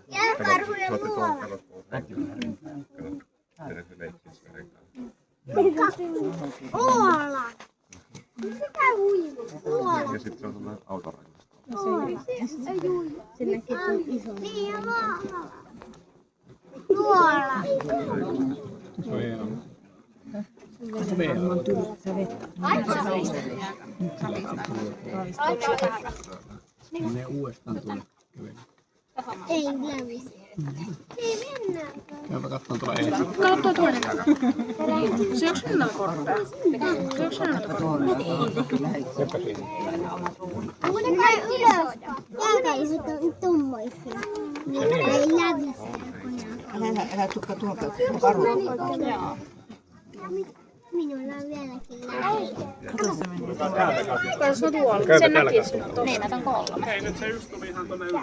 Ja karhuja luola. Luola. Sitä uivu. Luola. Ja sitten se on sellainen autoraja. Se näkee tuon ison. Niin ja luola. Varmaan tullessa vettä. Menee uudestaan tuonne kävelyyn. Ei lävisi. Ei mennä. Käypä katsomaan tuolla edessä. Katso toinen. Se onko sinne korppea? Se onko sinne Kun kai ylös. Jalkaiset on tummoisia. Ei lävisi. Älä tukka tuolta varoa. Minulla on vieläkin lävisi. Kai se on tuolla. Sen näkisi. Niin, näitä on 3. Hei, nyt se just tuli ihan tonne ylös.